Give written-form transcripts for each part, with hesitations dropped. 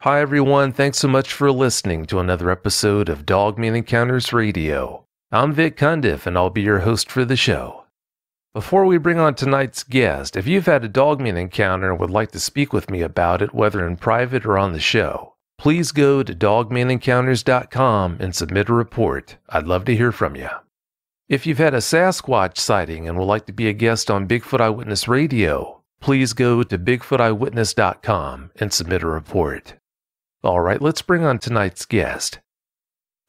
Hi everyone, thanks so much for listening to another episode of Dogman Encounters Radio. I'm Vic Cundiff and I'll be your host for the show. Before we bring on tonight's guest, if you've had a Dogman encounter and would like to speak with me about it, whether in private or on the show, please go to dogmanencounters.com and submit a report. I'd love to hear from you. If you've had a Sasquatch sighting and would like to be a guest on Bigfoot Eyewitness Radio, please go to bigfooteyewitness.com and submit a report. All right, let's bring on tonight's guest.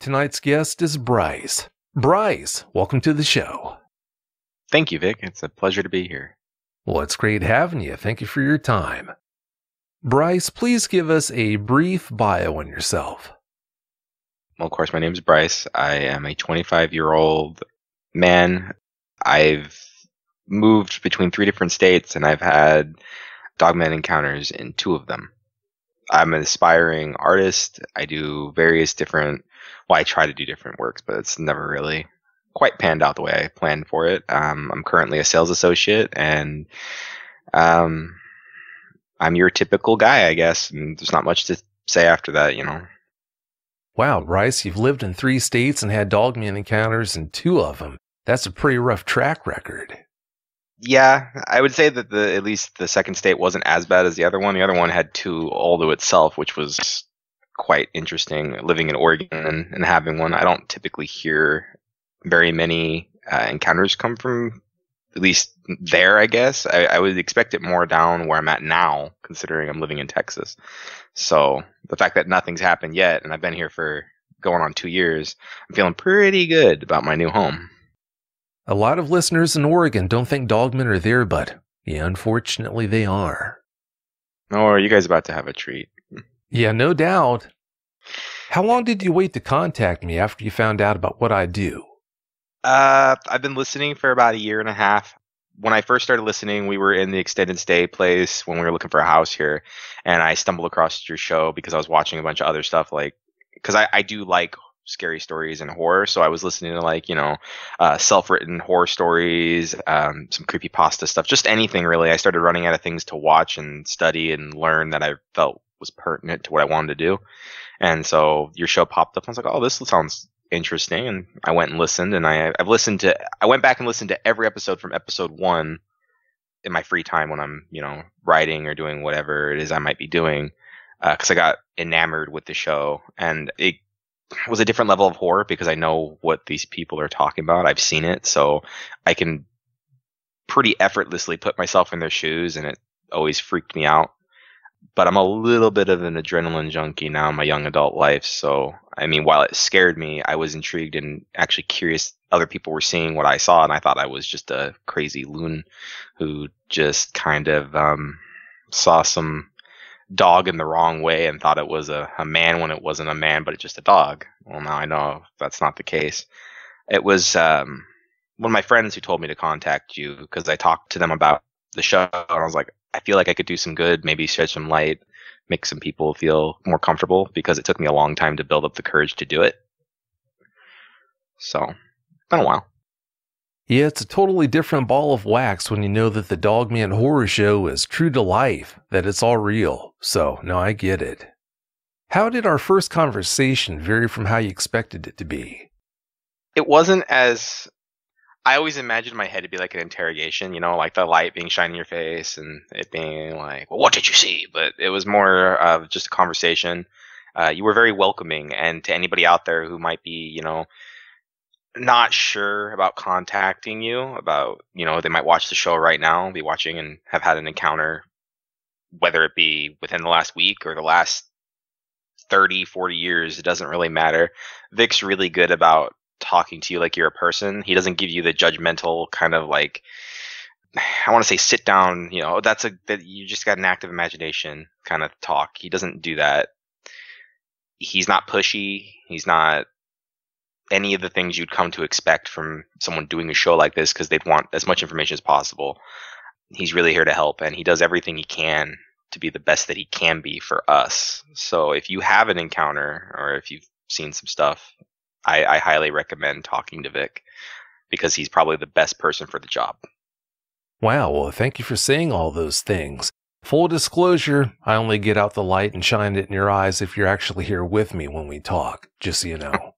Tonight's guest is Bryce. Bryce, welcome to the show. Thank you, Vic. It's a pleasure to be here. Well, it's great having you. Thank you for your time. Bryce, please give us a brief bio on yourself. Well, of course, my name is Bryce. I am a 25-year-old man. I've moved between 3 different states, and I've had Dogman encounters in 2 of them. I'm an aspiring artist. I do various different, I try to do different works, but it's never really quite panned out the way I planned for it. I'm currently a sales associate, and I'm your typical guy, I guess. And there's not much to say after that, you know. Wow, Bryce, you've lived in 3 states and had Dogman encounters in 2 of them. That's a pretty rough track record. Yeah, I would say that at least the second state wasn't as bad as the other one. The other one had 2 all to itself, which was quite interesting. Living in Oregon and having one, I don't typically hear very many encounters come from, at least there, I guess. I would expect it more down where I'm at now, considering I'm living in Texas. So the fact that nothing's happened yet, and I've been here for going on 2 years, I'm feeling pretty good about my new home. A lot of listeners in Oregon don't think dogmen are there, but yeah, unfortunately they are. Oh, are you guys about to have a treat? Yeah, no doubt. How long did you wait to contact me after you found out about what I do? I've been listening for about 1.5 years. When I first started listening, we were in the extended stay place when we were looking for a house here, and I stumbled across your show because I was watching a bunch of other stuff, because I do like scary stories and horror, so I was listening to self-written horror stories, some creepypasta stuff, just anything really. I started running out of things to watch and study and learn that I felt was pertinent to what I wanted to do, and so your show popped up. I was like, oh, this sounds interesting, and I went and listened, and I went back and listened to every episode from episode 1 in my free time when I'm writing or doing whatever it is I might be doing, because I got enamored with the show, and it was a different level of horror because I know what these people are talking about. I've seen it, so I can pretty effortlessly put myself in their shoes, and it always freaked me out. But I'm a little bit of an adrenaline junkie now in my young adult life, so I mean, while it scared me, I was intrigued and actually curious other people were seeing what I saw, and I thought I was just a crazy loon who just kind of saw some dog in the wrong way and thought it was a man when it wasn't a man, but it's just a dog. Well, now I know that's not the case. It was one of my friends who told me to contact you because I talked to them about the show, and I was like, I feel like I could do some good, maybe shed some light, make some people feel more comfortable, because it took me a long time to build up the courage to do it. So, it's been a while. Yeah, it's a totally different ball of wax when you know that the Dogman horror show is true to life, that it's all real. So, no, I get it. How did our first conversation vary from how you expected it to be? It wasn't as... I always imagined my head to be like an interrogation, like the light being shined in your face and it being like, well, what did you see? But it was more of just a conversation. You were very welcoming, and to anybody out there who might be, not sure about contacting you, about, they might watch the show right now, be watching and have had an encounter, whether it be within the last week or the last 30, 40 years, it doesn't really matter. Vic's really good about talking to you like you're a person. He doesn't give you the judgmental kind of like, I want to say sit down, that you just got an active imagination kind of talk. He doesn't do that. He's not pushy. He's not any of the things you'd come to expect from someone doing a show like this, because they'd want as much information as possible. He's really here to help, and he does everything he can to be the best that he can be for us. So if you have an encounter, or if you've seen some stuff, I highly recommend talking to Vic, because he's probably the best person for the job. Wow, well, thank you for saying all those things. Full disclosure, I only get out the light and shine it in your eyes if you're actually here with me when we talk, just so you know.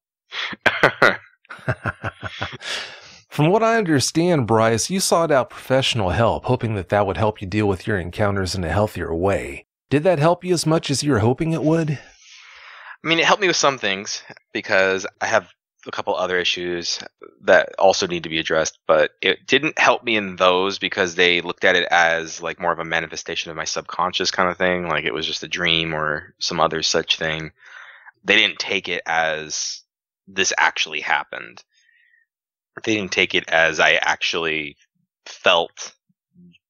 From what I understand, Bryce, you sought out professional help, hoping that would help you deal with your encounters in a healthier way. Did that help you as much as you were hoping it would? I mean, it helped me with some things because I have a couple other issues that also need to be addressed, but it didn't help me in those because they looked at it as like more of a manifestation of my subconscious kind of thing, like it was just a dream or some other such thing. They didn't take it as this actually happened. They didn't take it as I actually felt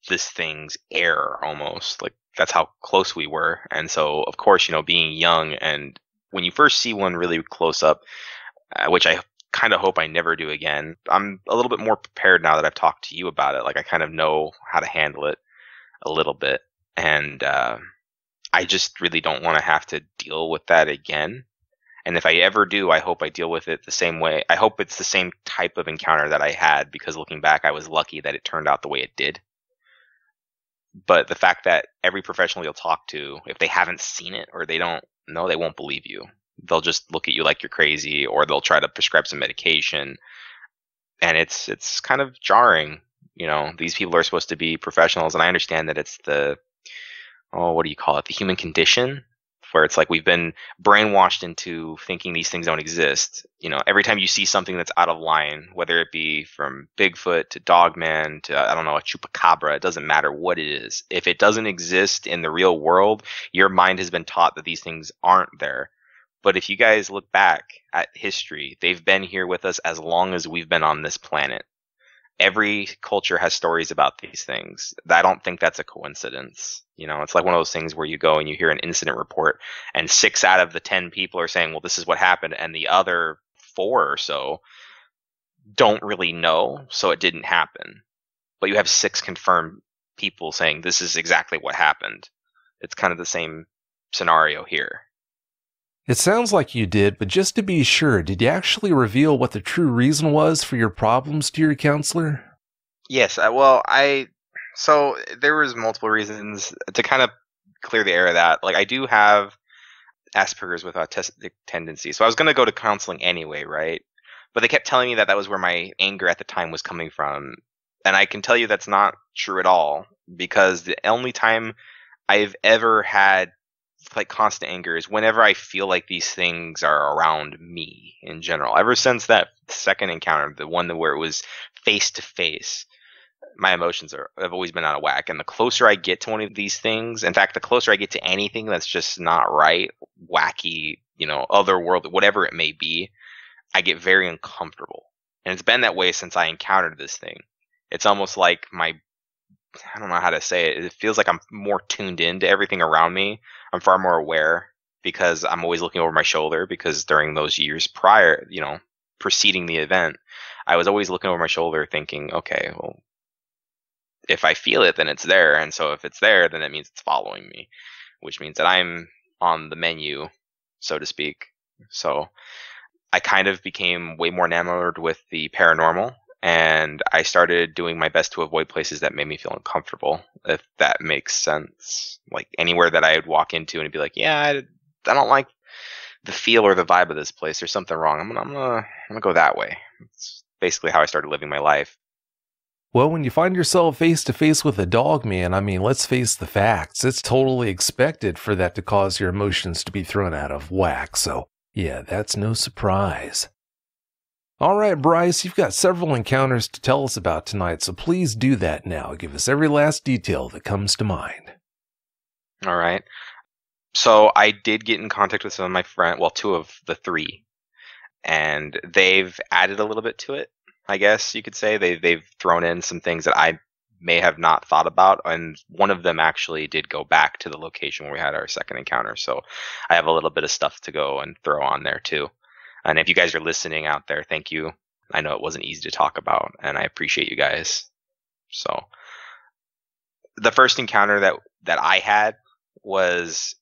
this thing's air almost. Like that's how close we were. And so, of course, being young and when you first see one really close up, which I kind of hope I never do again, I'm a little bit more prepared now that I've talked to you about it. Like I kind of know how to handle it a little bit. And I just really don't want to have to deal with that again. And if I ever do, I hope I deal with it the same way. I hope it's the same type of encounter that I had, because looking back, I was lucky that it turned out the way it did. But the fact that every professional you'll talk to, if they haven't seen it or they don't know, they won't believe you. They'll just look at you like you're crazy, or they'll try to prescribe some medication. And it's kind of jarring. These people are supposed to be professionals, and I understand that it's the human condition, where it's like we've been brainwashed into thinking these things don't exist. Every time you see something that's out of line, whether it be from Bigfoot to Dogman to, I don't know, a chupacabra, it doesn't matter what it is. If it doesn't exist in the real world, your mind has been taught that these things aren't there. But if you guys look back at history, they've been here with us as long as we've been on this planet. Every culture has stories about these things. I don't think that's a coincidence. It's like one of those things where you go and you hear an incident report and 6 out of the 10 people are saying, well, this is what happened. And the other 4 or so don't really know. So it didn't happen. But you have 6 confirmed people saying this is exactly what happened. It's kind of the same scenario here. It sounds like you did, but just to be sure, did you actually reveal what the true reason was for your problems to your counselor? Yes, so there was multiple reasons to kind of clear the air of that. Like I do have Asperger's with autistic tendencies, so I was going to go to counseling anyway, right? But they kept telling me that was where my anger at the time was coming from. And I can tell you that's not true at all, because the only time I've ever had like constant anger is whenever I feel like these things are around me in general. Ever since that second encounter, the one where it was face to face, my emotions have always been out of whack. And the closer I get to one of these things, in fact, the closer I get to anything that's just not right, wacky, otherworldly, whatever it may be, I get very uncomfortable. And it's been that way since I encountered this thing. It's almost like I don't know how to say it. It feels like I'm more tuned into everything around me. I'm far more aware because I'm always looking over my shoulder, because during those years prior, preceding the event, I was always looking over my shoulder thinking, okay, well, if I feel it, then it's there. And so if it's there, then it means it's following me, which means that I'm on the menu, so to speak. So I kind of became way more enamored with the paranormal. And I started doing my best to avoid places that made me feel uncomfortable, if that makes sense. Like anywhere that I would walk into and be like, yeah, I don't like the feel or the vibe of this place. There's something wrong. I'm gonna go that way. It's basically how I started living my life. Well, when you find yourself face to face with a Dogman, let's face the facts. It's totally expected for that to cause your emotions to be thrown out of whack. So yeah, that's no surprise. All right, Bryce, you've got several encounters to tell us about tonight, so please do that now. Give us every last detail that comes to mind. All right. So I did get in contact with some of my friends, well, 2 of the 3, and they've added a little bit to it, I guess you could say. They've thrown in some things that I may have not thought about, and one of them actually did go back to the location where we had our second encounter, so I have a little bit of stuff to go and throw on there too. And if you guys are listening out there, thank you. I know it wasn't easy to talk about, and I appreciate you guys. So the first encounter that I had was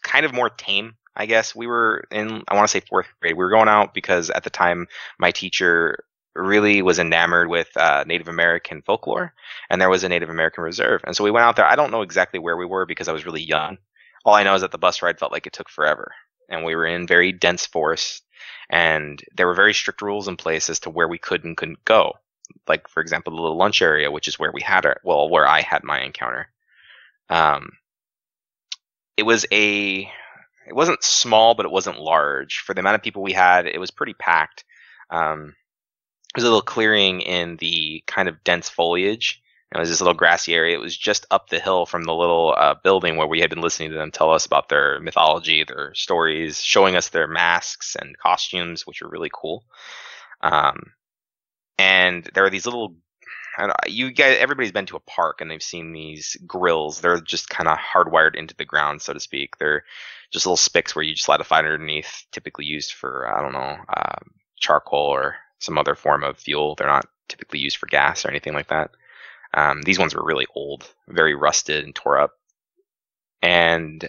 kind of more tame, I guess. We were in, I want to say 4th grade. We were going out because at the time my teacher really was enamored with Native American folklore, and there was a Native American reserve. And so we went out there. I don't know exactly where we were because I was really young. All I know is that the bus ride felt like it took forever, and we were in very dense forest, and there were very strict rules in place as to where we could and couldn't go. Like, for example, the little lunch area, which is where we had where I had my encounter. Um, it wasn't small, but it wasn't large. For the amount of people we had, it was pretty packed. There was a little clearing in the kind of dense foliage. And it was this little grassy area. It was just up the hill from the little building where we had been listening to them tell us about their mythology, their stories, showing us their masks and costumes, which were really cool. And there are these little, I don't know, you guys, everybody's been to a park and they've seen these grills. They're just kind of hardwired into the ground, so to speak. They're just little spicks where you just light a fire underneath, typically used for, I don't know, charcoal or some other form of fuel. They're not typically used for gas or anything like that. These ones were really old, very rusted and tore up. And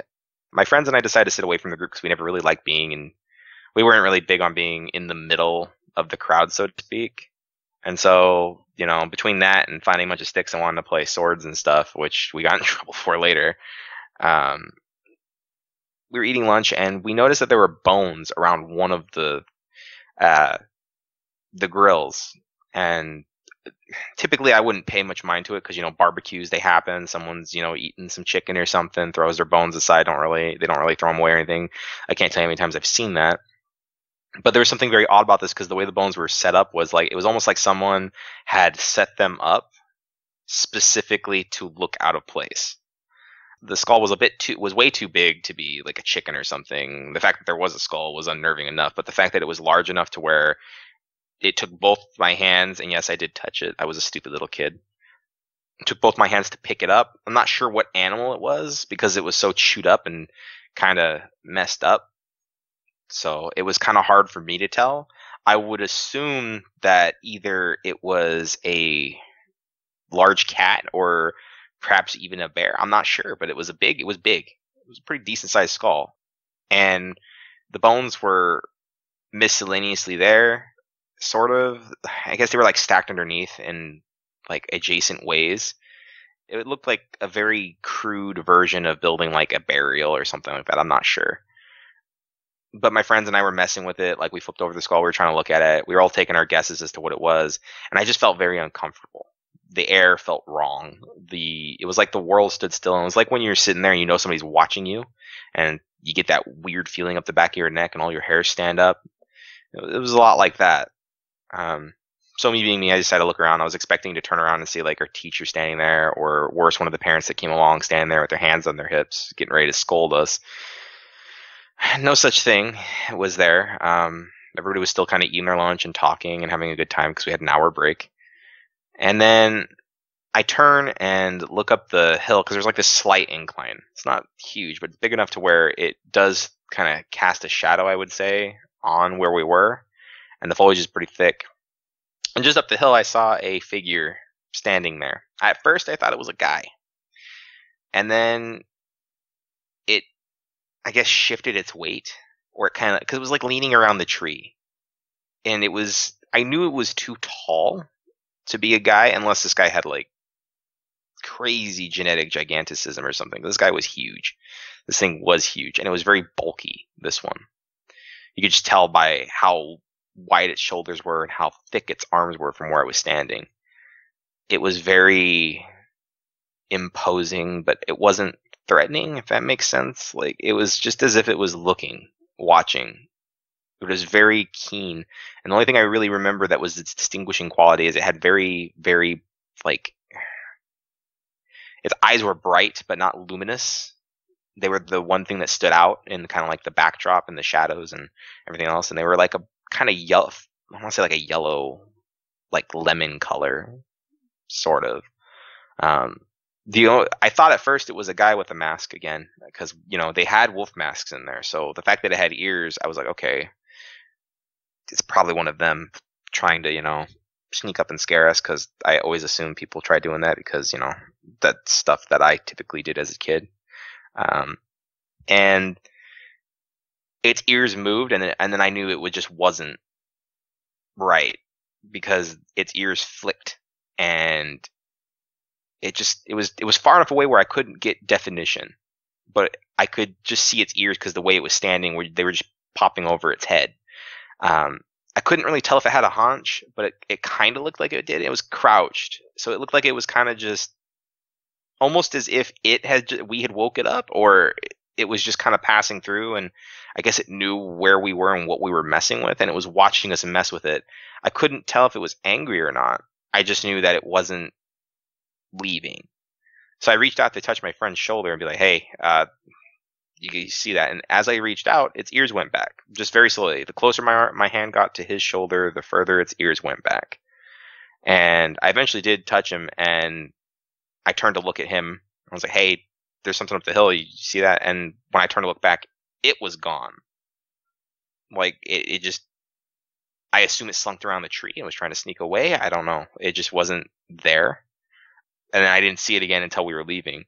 my friends and I decided to sit away from the group because we never really liked we weren't really big on being in the middle of the crowd, so to speak. And so, between that and finding a bunch of sticks and wanting to play swords and stuff, which we got in trouble for later, we were eating lunch and we noticed that there were bones around one of the grills. And typically I wouldn't pay much mind to it because, barbecues, they happen. Someone's, eating some chicken or something, throws their bones aside. They don't really throw them away or anything. I can't tell you how many times I've seen that. But there was something very odd about this because the way the bones were set up was it was almost like someone had set them up specifically to look out of place. The skull was was way too big to be like a chicken or something. The fact that there was a skull was unnerving enough, but the fact that it was large enough to where it took both my hands, and yes, I did touch it. I was a stupid little kid. It took both my hands to pick it up. I'm not sure what animal it was because it was so chewed up and kind of messed up. So it was kind of hard for me to tell. I would assume that either it was a large cat or perhaps even a bear. I'm not sure, but it was big. It was a pretty decent sized skull. And the bones were miscellaneously there, sort of. I guess they were stacked underneath in adjacent ways. It looked like a very crude version of building a burial or something like that. I'm not sure. But my friends and I were messing with it. We flipped over the skull. We were trying to look at it. We were all taking our guesses as to what it was. And I just felt very uncomfortable. The air felt wrong. It was like the world stood still. And it was like when you're sitting there and somebody's watching you. And you get that weird feeling up the back of your neck and all your hairs stand up. It was a lot like that. So me being me, I decided to look around. I was expecting to turn around and see our teacher standing there. Or worse, one of the parents that came along standing there with their hands on their hips getting ready to scold us. No such thing was there. Everybody was still kind of eating their lunch and talking and having a good time because we had an hour break. And then I turn and look up the hill because there's this slight incline. It's not huge, but it's big enough to where it does kind of cast a shadow, I would say, on where we were. And the foliage is pretty thick. And just up the hill, I saw a figure standing there. At first, I thought it was a guy. And then it, I guess, shifted its weight, or it kind of, because it was leaning around the tree. And I knew it was too tall to be a guy unless this guy had crazy genetic giganticism or something. This guy was huge. This thing was huge, and it was very bulky, this one. You could just tell by how wide its shoulders were and how thick its arms were from where it was standing. It was very imposing, but it wasn't threatening, if that makes sense. It was just as if it was looking, watching. It was very keen. And the only thing I really remember that was its distinguishing quality is it had very, very, its eyes were bright, but not luminous. They were the one thing that stood out in kind of the backdrop and the shadows and everything else. And they were a kind of yellow, I want to say a yellow, lemon color, sort of. I thought at first it was a guy with a mask again, because they had wolf masks in there. So the fact that it had ears, I was like, okay, it's probably one of them trying to sneak up and scare us, because I always assume people try doing that because that's stuff that I typically did as a kid. And its ears moved, and then I knew it just wasn't right. because its ears flicked, and it was far enough away where I couldn't get definition, but I could just see its ears because the way it was standing, where they were just popping over its head. I couldn't really tell if it had a haunch, but it kind of looked like it did. It was crouched, so it looked like it was kind of just almost as if we had woke it up, or it was just kind of passing through, and I guess it knew where we were and what we were messing with, and it was watching us mess with it. I couldn't tell if it was angry or not. I just knew that it wasn't leaving. So I reached out to touch my friend's shoulder and be like, "Hey, you see that?" And as I reached out, its ears went back, just very slowly. The closer my hand got to his shoulder, the further its ears went back. And I eventually did touch him, and I turned to look at him. I was like, "Hey, there's something up the hill. You see that?" And when I turned to look back, it was gone. Like it just, I assume it slunked around the tree and was trying to sneak away. I don't know. It just wasn't there. And then I didn't see it again until we were leaving.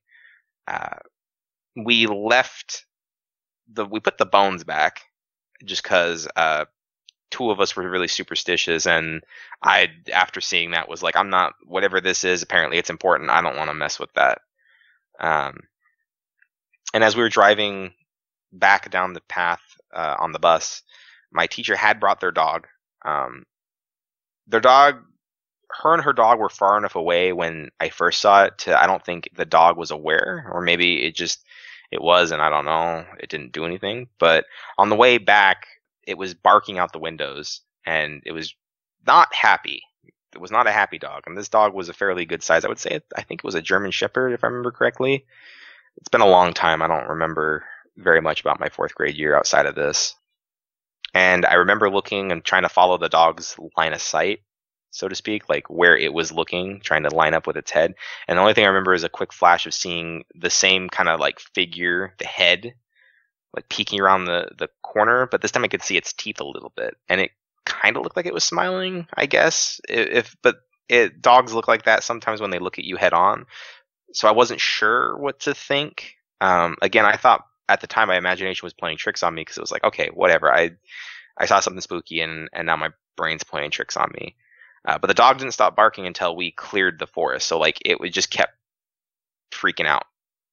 We left we put the bones back just because two of us were really superstitious, and I, after seeing that, was like, I'm not, whatever this is, apparently it's important. I don't want to mess with that. And as we were driving back down the path on the bus, my teacher had brought their dog. Their dog, her and her dog were far enough away when I first saw it to, I don't think the dog was aware, or maybe it was, and I don't know, it didn't do anything. But on the way back, it was barking out the windows, and it was not happy. It was not a happy dog, and this dog was a fairly good size. I would say, I think it was a German Shepherd, if I remember correctly. It's been a long time. I don't remember very much about my 4th grade year outside of this. And I remember looking and trying to follow the dog's line of sight, so to speak, like where it was looking, trying to line up with its head. And the only thing I remember is a quick flash of seeing the same kind of like figure, the head, like peeking around the corner, but this time I could see its teeth a little bit, and it kind of looked like it was smiling, I guess. Dogs look like that sometimes when they look at you head on. So I wasn't sure what to think. Again, I thought at the time my imagination was playing tricks on me, because it was like, okay, whatever. I saw something spooky, and now my brain's playing tricks on me. But the dog didn't stop barking until we cleared the forest. So like it just kept freaking out.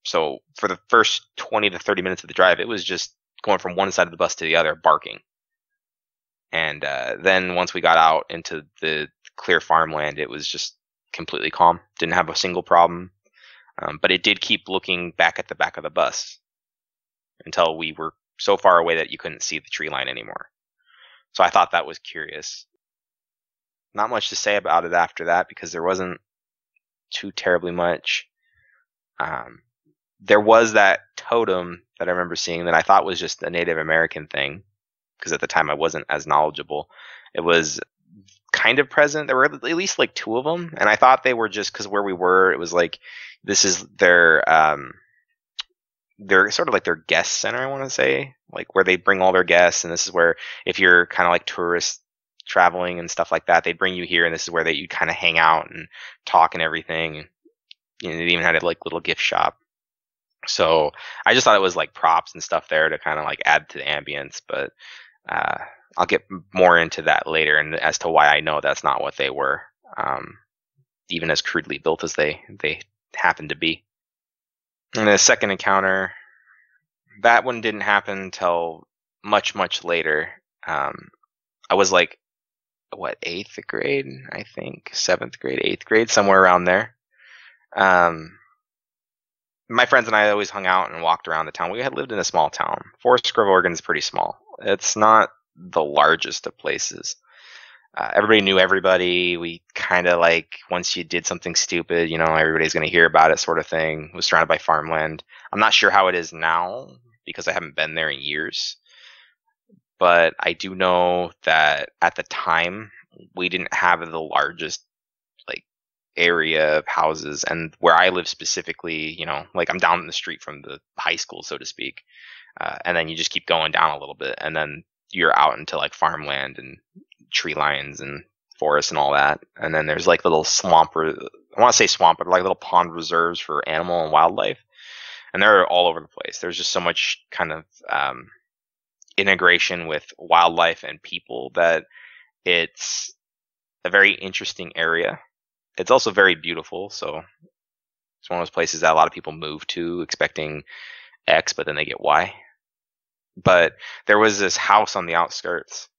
So for the first 20 to 30 minutes of the drive, it was just going from one side of the bus to the other, barking. And then once we got out into the clear farmland, it was just completely calm. Didn't have a single problem. But it did keep looking back at the back of the bus until we were so far away that you couldn't see the tree line anymore. So I thought that was curious. Not much to say about it after that, because there wasn't too terribly much. There was that totem that I remember seeing that I thought was just a Native American thing, because at the time I wasn't as knowledgeable. It was kind of present. There were at least like 2 of them, and I thought they were just because where we were, it was like, this is their sort of like their guest center, I want to say, like where they bring all their guests, and this is where, if you're kind of like tourists traveling and stuff like that, they'd bring you here, and this is where you kind of hang out and talk and everything. And they even had a like little gift shop. So I just thought it was like props and stuff there to kind of like add to the ambience, but I'll get more into that later, and as to why I know that's not what they were, even as crudely built as they happened to be. And the second encounter, that one didn't happen until much, much later. I was like, 8th grade, I think, 7th grade, 8th grade, somewhere around there. My friends and I always hung out and walked around the town. We had lived in a small town. Forest Grove, Oregon is pretty small. It's not the largest of places. Everybody knew everybody. We kind of like, once you did something stupid, everybody's going to hear about it, sort of thing. It was surrounded by farmland. I'm not sure how it is now, because I haven't been there in years. But I do know that at the time, we didn't have the largest area of houses, and where I live specifically, like I'm down the street from the high school, so to speak, and then you just keep going down a little bit, and then you're out into like farmland and tree lines and forests and all that, and then there's like little swamp, I want to say swamp, but like little pond reserves for animal and wildlife, and they're all over the place. There's just so much kind of integration with wildlife and people that it's a very interesting area. It's also very beautiful, so it's one of those places that a lot of people move to expecting X, but then they get Y. But there was this house on the outskirts.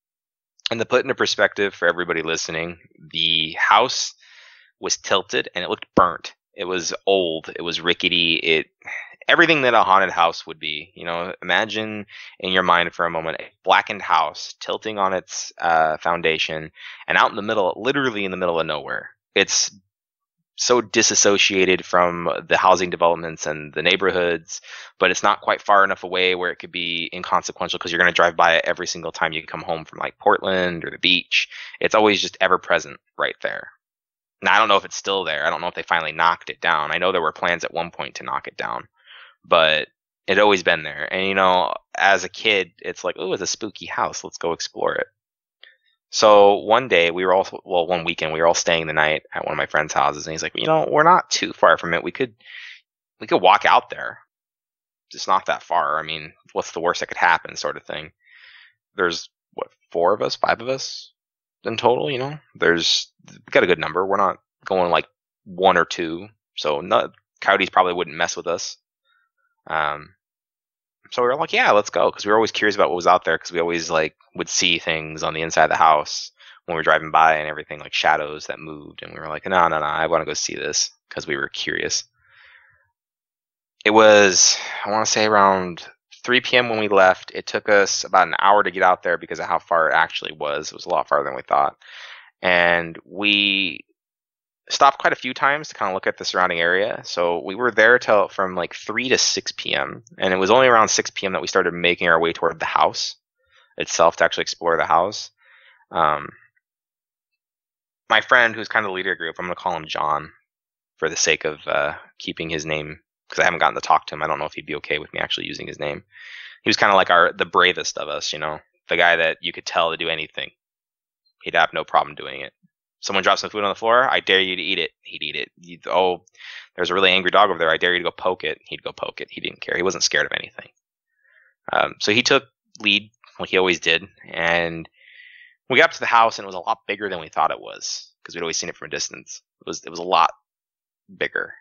And to put into perspective for everybody listening, the house was tilted and it looked burnt. It was old. It was rickety. Everything that a haunted house would be. Imagine in your mind for a moment a blackened house tilting on its foundation and out in the middle, literally in the middle of nowhere. It's so disassociated from the housing developments and the neighborhoods, but it's not quite far enough away where it could be inconsequential because you're going to drive by it every single time you come home from like Portland or the beach. It's always just ever present right there. Now, I don't know if it's still there. I don't know if they finally knocked it down. I know there were plans at one point to knock it down, but it had always been there. And, as a kid, it's like, oh, it's a spooky house. Let's go explore it. So one day one weekend we were all staying the night at one of my friend's houses, and he's like, we're not too far from it. We could walk out there. It's not that far. I mean, what's the worst that could happen, sort of thing. There's what, 4 of us, 5 of us in total. We got a good number. We're not going like 1 or 2, so coyotes probably wouldn't mess with us. So we were like, yeah, let's go, because we were always curious about what was out there, because we always would see things on the inside of the house when we were driving by and everything, like shadows that moved, and we were like, no, I want to go see this, because we were curious. It was, I want to say, around 3 p.m. when we left. It took us about an hour to get out there because of how far it actually was. It was a lot farther than we thought. And we stopped quite a few times to kind of look at the surrounding area. So we were there from 3 to 6 p.m. And it was only around 6 p.m. that we started making our way toward the house itself to actually explore the house. My friend, who's kind of the leader of the group, I'm going to call him John for the sake of keeping his name, because I haven't gotten to talk to him. I don't know if he'd be okay with me actually using his name. He was kind of like the bravest of us, the guy that you could tell to do anything. He'd have no problem doing it. Someone drops some food on the floor, I dare you to eat it. He'd eat it. There's a really angry dog over there, I dare you to go poke it. He'd go poke it. He didn't care. He wasn't scared of anything. So he took lead, like he always did. And we got up to the house, and it was a lot bigger than we thought it was, because we'd always seen it from a distance. It was a lot bigger.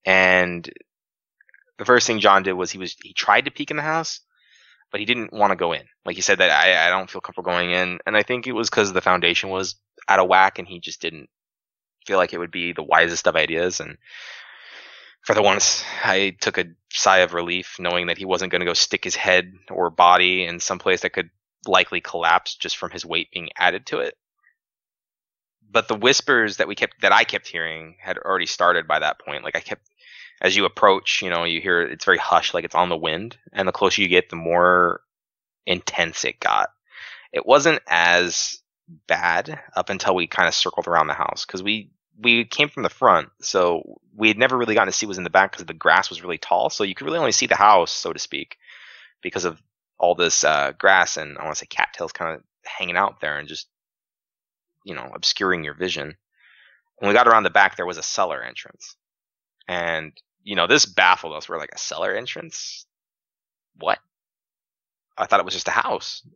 And the first thing John did was he tried to peek in the house, but he didn't want to go in. Like he said that I don't feel comfortable going in. And I think it was because the foundation was out of whack, and he just didn't feel like it would be the wisest of ideas. And for the once, I took a sigh of relief knowing that he wasn't going to go stick his head or body in some place that could likely collapse just from his weight being added to it. But the whispers that I kept hearing had already started by that point. As you approach, you hear it's very hushed, like it's on the wind. And the closer you get, the more intense it got. It wasn't as bad up until we kind of circled around the house, because we came from the front, so we had never really gotten to see what was in the back because the grass was really tall. So you could really only see the house, so to speak, because of all this grass and, I want to say, cattails kind of hanging out there and just, obscuring your vision. When we got around the back, there was a cellar entrance. And, this baffled us. We're like, a cellar entrance? What? I thought it was just a house.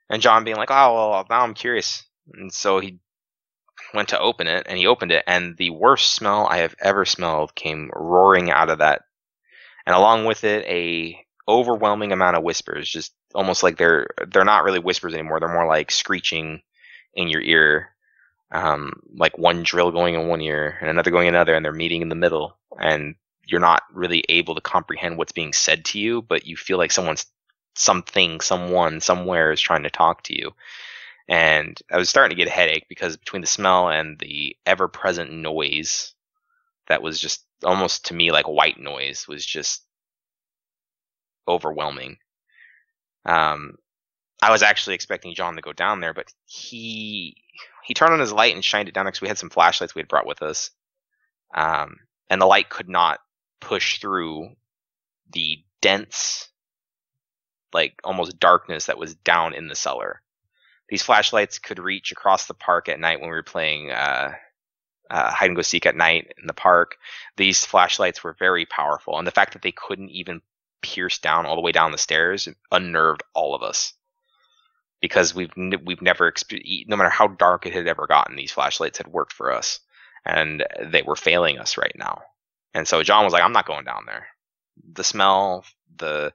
And John being like, oh, well, now I'm curious. And so he went to open it, and he opened it, and the worst smell I have ever smelled came roaring out of that. And along with it, a overwhelming amount of whispers, just almost like they're not really whispers anymore. They're more like screeching in your ear, like one drill going in one ear and another going in another, and they're meeting in the middle, and you're not really able to comprehend what's being said to you, but you feel like someone, somewhere is trying to talk to you. And I was starting to get a headache, because between the smell and the ever-present noise that was just almost, to me, like white noise, was just overwhelming. I was actually expecting John to go down there, but he turned on his light and shined it down, because we had some flashlights we had brought with us. And the light could not push through the dense, like almost darkness that was down in the cellar. These flashlights could reach across the park at night when we were playing hide and go seek at night in the park. These flashlights were very powerful, and the fact that they couldn't even pierce down all the way down the stairs unnerved all of us. because we've never no matter how dark it had ever gotten, these flashlights had worked for us, and they were failing us right now. And so John was like, I'm not going down there. The smell, the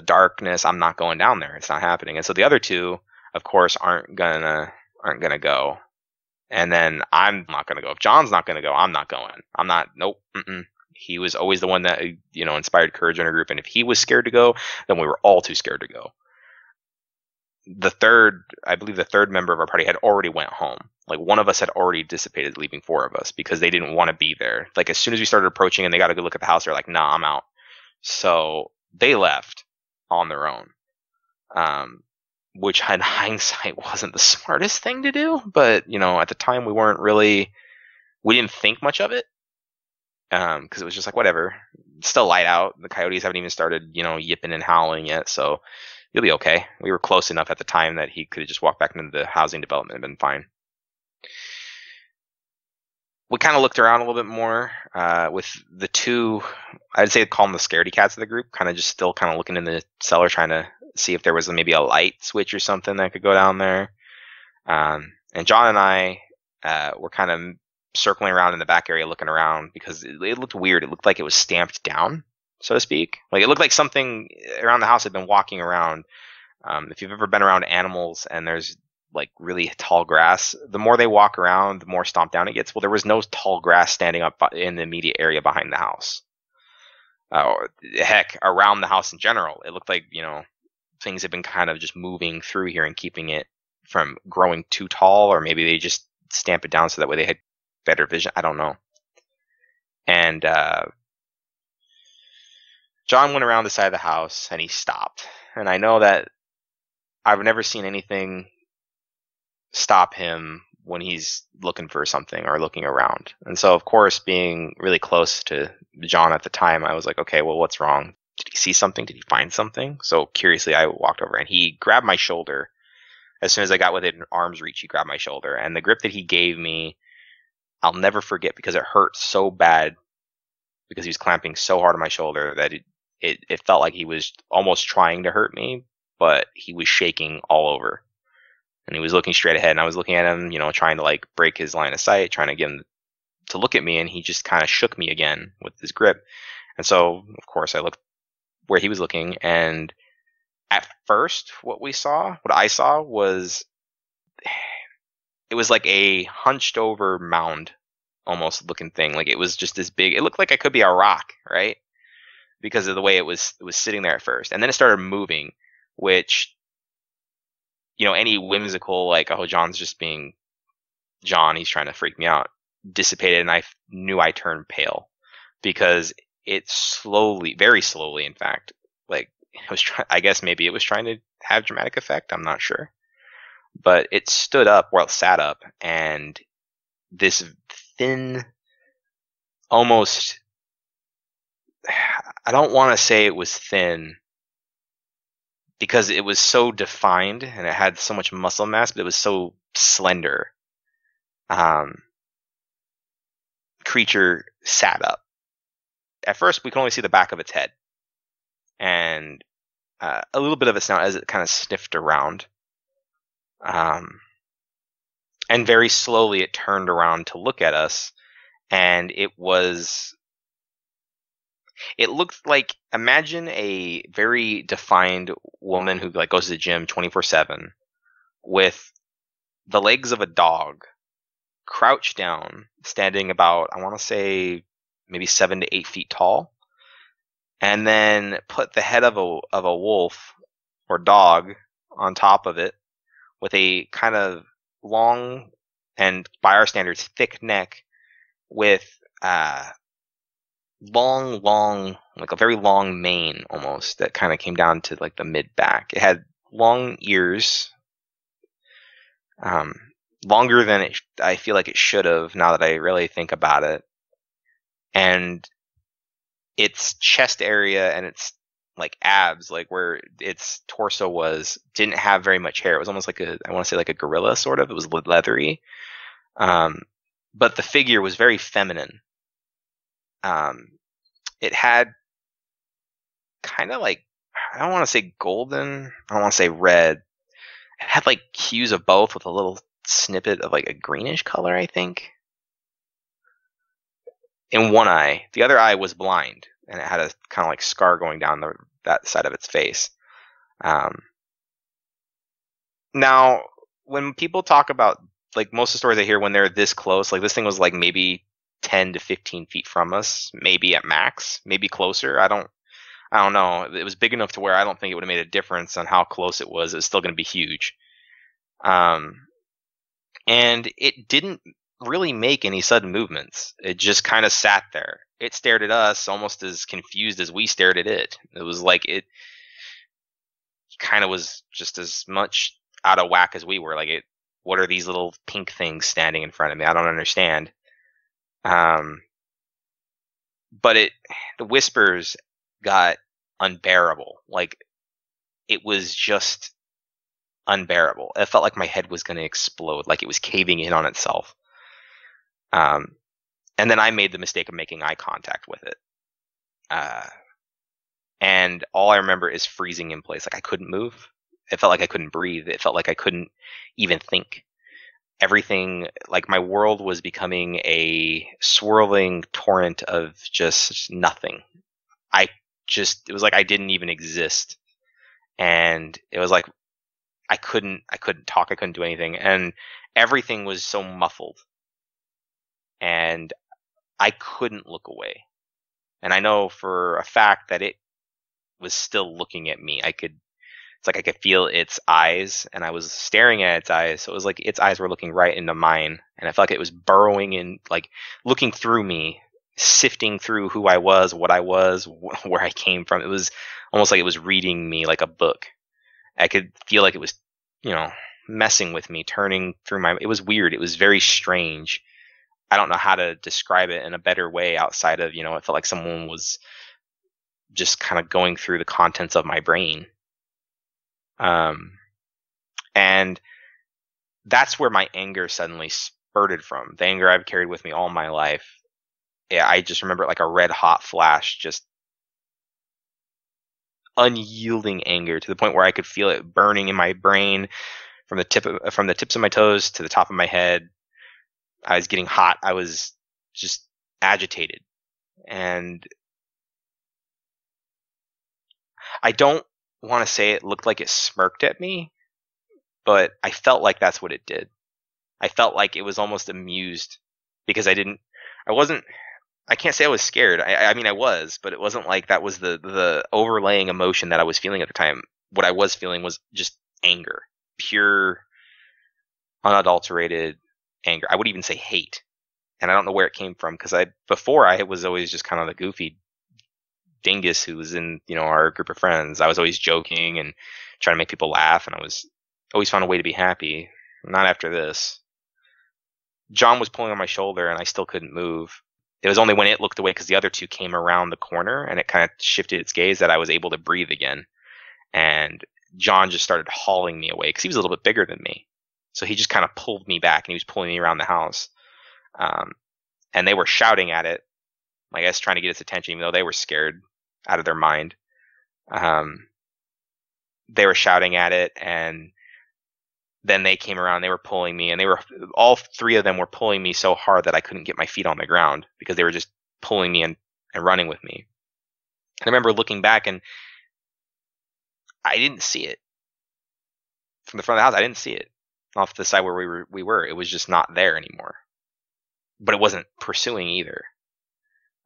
darkness, I'm not going down there. It's not happening. And so the other two, of course, aren't gonna go. And then I'm not gonna go. If John's not gonna go, I'm not going. I'm not. Nope. He was always the one that inspired courage in our group. And if he was scared to go, then we were all too scared to go. I believe the third member of our party had already went home. Like, one of us had already dissipated, leaving four of us because they didn't want to be there. Like, as soon as we started approaching and they got a good look at the house, they're like, nah, I'm out. So they left on their own, which in hindsight wasn't the smartest thing to do. But, at the time we didn't think much of it, because it was just like, whatever. It's still light out. The coyotes haven't even started, yipping and howling yet. So you'll be okay. We were close enough at the time that he could have just walked back into the housing development and been fine. We kind of looked around a little bit more with the two, I'd say call them the scaredy cats of the group, kind of just still kind of looking in the cellar, trying to see if there was maybe a light switch or something that could go down there. And John and I were kind of circling around in the back area looking around because it looked weird. It looked like it was stamped down, so to speak. Like, it looked like something around the house had been walking around. If you've ever been around animals and there's like really tall grass, the more they walk around, the more stomped down it gets. Well, there was no tall grass standing up in the immediate area behind the house. Heck, around the house in general, it looked like, things had been kind of just moving through here and keeping it from growing too tall, or maybe they just stamp it down so that way they had better vision. I don't know. And John went around the side of the house and he stopped. And I know that I've never seen anything stop him when he's looking for something or looking around. And so, of course, being really close to John at the time, I was like, okay, well, what's wrong? Did he see something? Did he find something? So curiously, I walked over and he grabbed my shoulder. As soon as I got within arm's reach, he grabbed my shoulder. And the grip that he gave me, I'll never forget, because it hurt so bad, because he was clamping so hard on my shoulder that it felt like he was almost trying to hurt me, but he was shaking all over. And he was looking straight ahead, and I was looking at him, trying to like break his line of sight, trying to get him to look at me, and he just kind of shook me again with his grip. And so, of course, I looked where he was looking, and at first, what I saw was, it was like a hunched over mound almost looking thing. Like, it was just this big, it looked like it could be a rock, right? Because of the way it was sitting there at first. And then it started moving, which, any whimsical, like, oh, John's just being John, he's trying to freak me out, dissipated, and I knew I turned pale, because it slowly, very slowly, in fact, like, it was I guess maybe it was trying to have dramatic effect, I'm not sure. But it stood up, well, it sat up, and this thin, almost, I don't want to say it was thin, because it was so defined and it had so much muscle mass, but it was so slender. Creature sat up. At first, we could only see the back of its head and a little bit of a snout as it kind of sniffed around. And very slowly, it turned around to look at us, and it looked like, imagine a very defined woman who like goes to the gym 24/7 with the legs of a dog, crouched down, standing about, I want to say, maybe 7 to 8 feet tall, and then put the head of a wolf or dog on top of it, with a kind of long and, by our standards, thick neck, with long, like a very long mane almost, that kind of came down to like the mid back. It had long ears, longer than I feel like it should have, now that I really think about it. And its chest area and its like abs, like where its torso was, didn't have very much hair. It was almost like I want to say like a gorilla, sort of. It was leathery. But the figure was very feminine. It had kind of like, I don't want to say golden, I don't want to say red, It had like hues of both with a little snippet of like a greenish color, I think, in one eye. The other eye was blind, and it had a kind of like scar going down that side of its face. Now, when people talk about, like, most of the stories I hear when they're this close, like this thing was like maybe 10 to 15 feet from us, maybe at max, maybe closer. I don't know. It was big enough to where I don't think it would have made a difference on how close it was. It's still going to be huge. And it didn't really make any sudden movements. It just kind of sat there. It stared at us almost as confused as we stared at it. It was like it kind of was just as much out of whack as we were. Like, what are these little pink things standing in front of me? I don't understand. But the whispers got unbearable. Like, it was just unbearable. It felt like my head was going to explode, like it was caving in on itself. And then I made the mistake of making eye contact with it. And all I remember is freezing in place. Like, I couldn't move. It felt like I couldn't breathe. It felt like I couldn't even think. Everything, like, my world was becoming a swirling torrent of just nothing. It was like I didn't even exist. And it was like I couldn't talk, I couldn't do anything, and everything was so muffled. And I couldn't look away. And I know for a fact that it was still looking at me. It's like I could feel its eyes, and I was staring at its eyes. So it was like its eyes were looking right into mine, and I felt like it was burrowing in, like, looking through me, sifting through who I was, what I was, where I came from. It was almost like it was reading me like a book. I could feel like it was, messing with me, turning through it was weird. It was very strange. I don't know how to describe it in a better way outside of, it felt like someone was just kind of going through the contents of my brain. And that's where my anger suddenly spurted from. The anger I've carried with me all my life. Yeah, I just remember it like a red hot flash, just unyielding anger to the point where I could feel it burning in my brain from the tips of my toes to the top of my head. I was getting hot. I was just agitated. And I don't want to say it looked like it smirked at me, but I felt like that's what it did. I felt like it was almost amused because I can't say I was scared. I mean, I was, but it wasn't like that was the overlaying emotion that I was feeling at the time. What I was feeling was just anger. Pure, unadulterated anger. I would even say hate. And I don't know where it came from, because before I was always just kind of the goofy dingus who was in, our group of friends. I was always joking and trying to make people laugh, and I was always found a way to be happy. Not after this. John was pulling on my shoulder, and I still couldn't move. It was only when it looked away, because the other two came around the corner, and it kind of shifted its gaze, that I was able to breathe again. And John just started hauling me away, because he was a little bit bigger than me. So he just kind of pulled me back, and he was pulling me around the house. And they were shouting at it, I guess trying to get its attention, even though they were scared out of their mind. They were shouting at it, and then they came around, they were pulling me, and all three of them were pulling me so hard that I couldn't get my feet on the ground, because they were just pulling me and running with me. And I remember looking back, and I didn't see it. From the front of the house, I didn't see it. Off the side where we were, it was just not there anymore. But it wasn't pursuing either.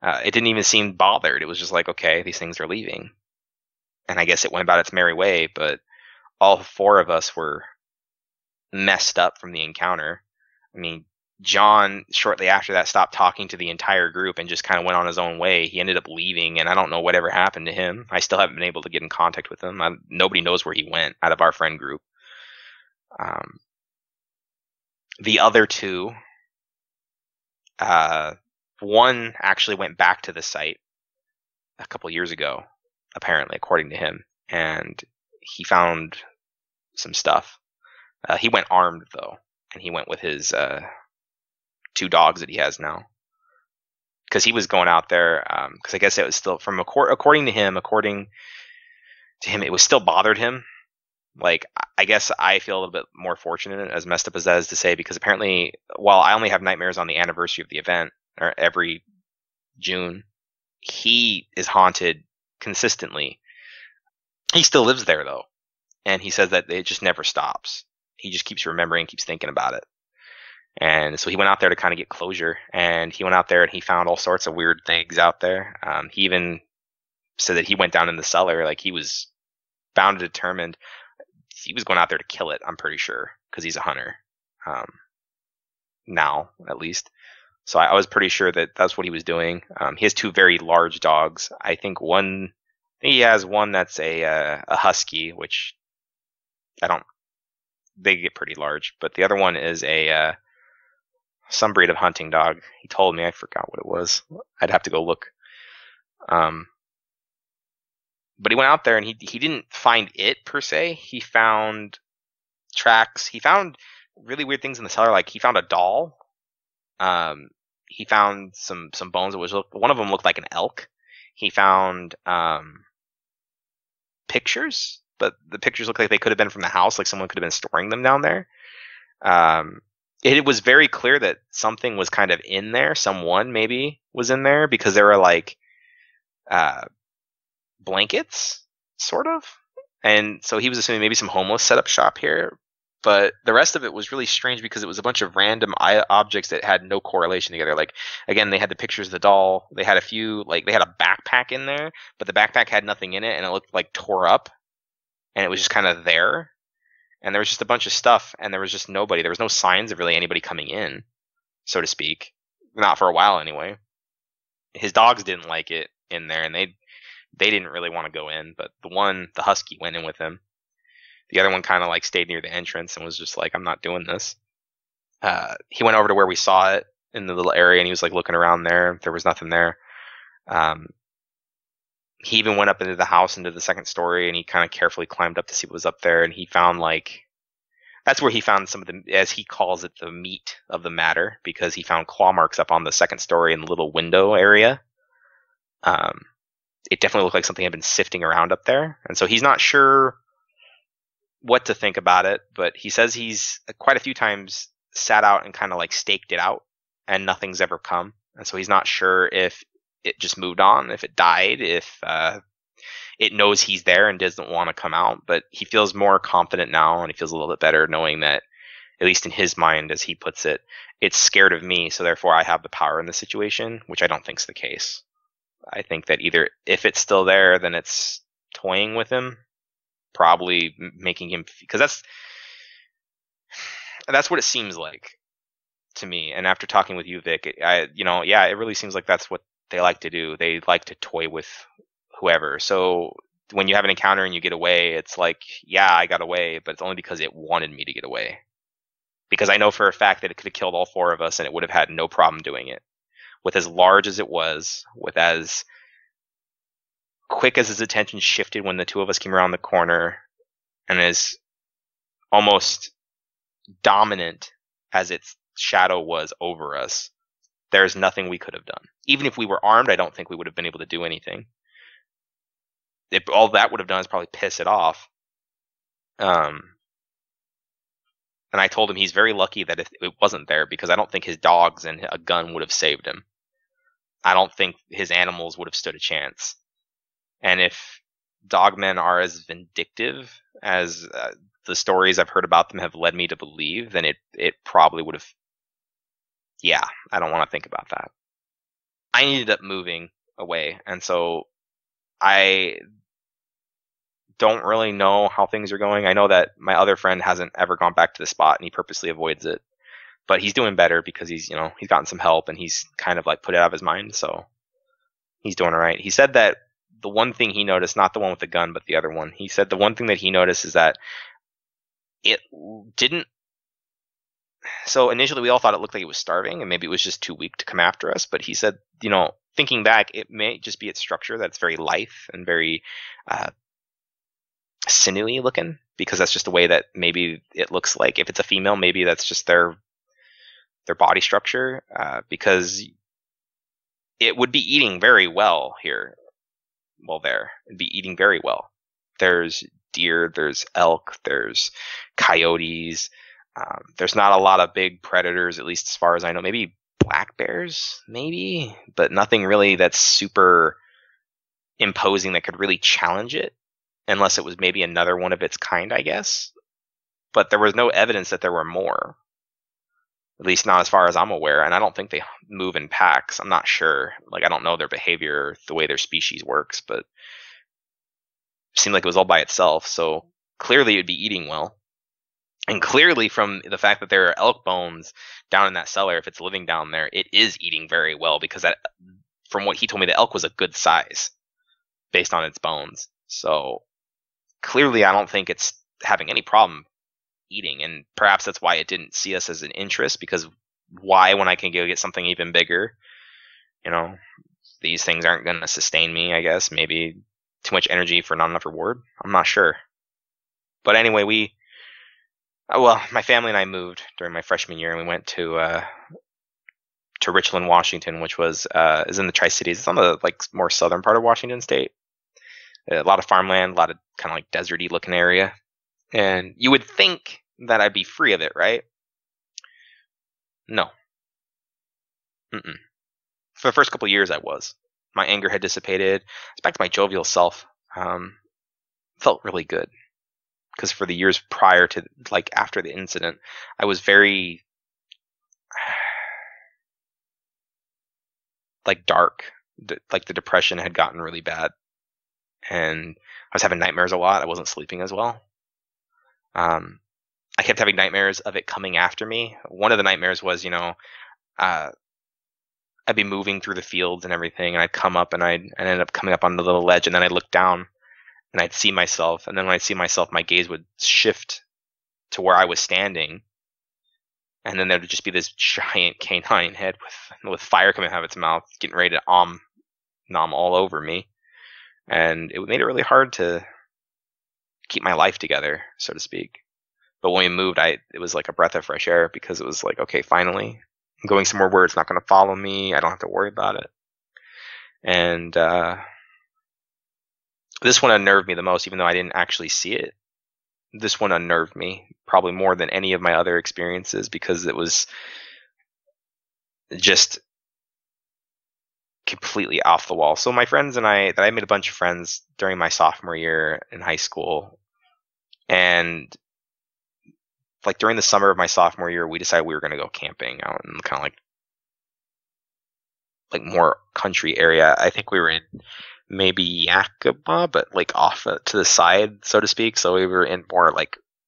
It didn't even seem bothered. It was just like, okay, these things are leaving. And I guess it went about its merry way, but all four of us were messed up from the encounter. I mean, John, shortly after that, stopped talking to the entire group and just kind of went on his own way. He ended up leaving, and I don't know whatever happened to him. I still haven't been able to get in contact with him. Nobody knows where he went out of our friend group. The other two, one actually went back to the site a couple years ago, apparently, according to him, and he found some stuff. He went armed, though, and he went with his two dogs that he has now, because he was going out there, because I guess it was still, according to him, it was still bothered him, Like, I guess I feel a little bit more fortunate, as messed up as that is to say, because apparently, while I only have nightmares on the anniversary of the event, or every June, he is haunted consistently. He still lives there, though, and he says that it just never stops. He just keeps remembering, keeps thinking about it. And so he went out there to kind of get closure, and he went out there and he found all sorts of weird things out there. He even said that he went down in the cellar, like he was bound and determined. He was going out there to kill it, I'm pretty sure, because he's a hunter. Now, at least. So I was pretty sure that that's what he was doing. He has 2 very large dogs. I think he has one that's a husky, which they get pretty large. But the other one is some breed of hunting dog. He told me, I forgot what it was. I'd have to go look. But he went out there and he didn't find it per se. He found tracks. He found really weird things in the cellar. Like he found a doll. He found some bones. One of them looked like an elk. He found pictures, but the pictures looked like they could have been from the house. Like someone could have been storing them down there. It was very clear that something was kind of in there. Someone maybe was in there because there were like blankets, sort of. And so he was assuming maybe some homeless set up shop here. But the rest of it was really strange because it was a bunch of random objects that had no correlation together. Like, again, they had the pictures of the doll. They had a few, like, they had a backpack in there, but the backpack had nothing in it, and it looked like tore up. And it was just kind of there. And there was just a bunch of stuff, and there was just nobody. There was no signs of really anybody coming in, so to speak. Not for a while, anyway. His dogs didn't like it in there, and they didn't really want to go in, but the husky, went in with him. The other one kind of like stayed near the entrance and was just like, I'm not doing this. He went over to where we saw it in the little area, and he was like looking around there. There was nothing there. He even went up into the house, into the second story, and he kind of carefully climbed up to see what was up there. And he found that's where he found some of the, as he calls it, the meat of the matter, because he found claw marks up on the second story in the little window area. It definitely looked like something had been sifting around up there. And so he's not sure what to think about it, but he says he's quite a few times sat out and kind of like staked it out, and nothing's ever come. And so he's not sure if it just moved on, if it died, if it knows he's there and doesn't want to come out. But he feels more confident now, and he feels a little bit better knowing that, at least in his mind, as he puts it, it's scared of me, so therefore I have the power in the situation, which I don't think is the case. I think that either if it's still there, then it's toying with him, probably making him, because that's what it seems like to me. And after talking with you, Vic, it really seems like that's what they like to do. They like to toy with whoever. So when you have an encounter and you get away, it's like, yeah, I got away, but it's only because it wanted me to get away. Because I know for a fact that it could have killed all 4 of us, and it would have had no problem doing it. With as large as it was, with as quick as his attention shifted when the 2 of us came around the corner, and as almost dominant as its shadow was over us, there's nothing we could have done. Even if we were armed, I don't think we would have been able to do anything. All that would have done is probably piss it off. And I told him he's very lucky that if it wasn't there, because I don't think his dogs and a gun would have saved him. I don't think his animals would have stood a chance. And if dogmen are as vindictive as the stories I've heard about them have led me to believe, then it probably would have. Yeah, I don't want to think about that. I ended up moving away, and so I don't really know how things are going. I know that my other friend hasn't ever gone back to the spot, and he purposely avoids it. But he's doing better because he's gotten some help, and he's kind of like put it out of his mind, so he's doing all right. He said that the one thing he noticed, not the one with the gun, but the other one, he said the one thing that he noticed is that it didn't. So initially we all thought it looked like it was starving, and maybe it was just too weak to come after us. But he said, thinking back, it may just be its structure that's very lithe and very sinewy looking, because that's just the way that maybe it looks like. If it's a female, maybe that's just their body structure, because it would be eating very well here. Well, it'd be eating very well. There's deer, there's elk, there's coyotes. There's not a lot of big predators, at least as far as I know. Maybe black bears, maybe, but nothing really that's super imposing that could really challenge it, unless it was maybe another one of its kind, I guess. But there was no evidence that there were more, at least not as far as I'm aware. And I don't think they move in packs. I'm not sure. Like, I don't know their behavior, the way their species works, but it seemed like it was all by itself. So clearly it would be eating well. And clearly, from the fact that there are elk bones down in that cellar, if it's living down there, it is eating very well, because that, from what he told me, the elk was a good size based on its bones. So clearly, I don't think it's having any problem eating, and perhaps that's why it didn't see us as an interest, because why, when I can go get something even bigger? You know, these things aren't going to sustain me, I guess. Maybe too much energy for not enough reward. I'm not sure. But anyway, my family and I moved during my freshman year, and we went to Richland, Washington, which is in the Tri-Cities. It's on the more southern part of Washington State. A lot of farmland, a lot of kind of like deserty looking area, and you would think that I'd be free of it, right? No. Mm-mm. For the first couple of years, I was. My anger had dissipated. I was back to my jovial self. Felt really good. Because for the years prior to, after the incident, I was very, dark. The depression had gotten really bad. And I was having nightmares a lot. I wasn't sleeping as well. I kept having nightmares of it coming after me. One of the nightmares was, I'd be moving through the fields and everything, and I'd come up, and I'd end up coming up on the little ledge, and then I'd look down, and I'd see myself, and then when I'd see myself, my gaze would shift to where I was standing, and then there would just be this giant canine head with fire coming out of its mouth, getting ready to nom all over me, and it made it really hard to keep my life together, so to speak. But when we moved, it was like a breath of fresh air, because it was like, okay, finally, I'm going somewhere where it's not going to follow me. I don't have to worry about it. And this one unnerved me the most, even though I didn't actually see it. This one unnerved me probably more than any of my other experiences, because it was just completely off the wall. So my friends and I made a bunch of friends during my sophomore year in high school. And during the summer of my sophomore year, we decided we were going to go camping out in kind of more country area. I think we were in maybe Yakima, but off to the side, so to speak. So we were in more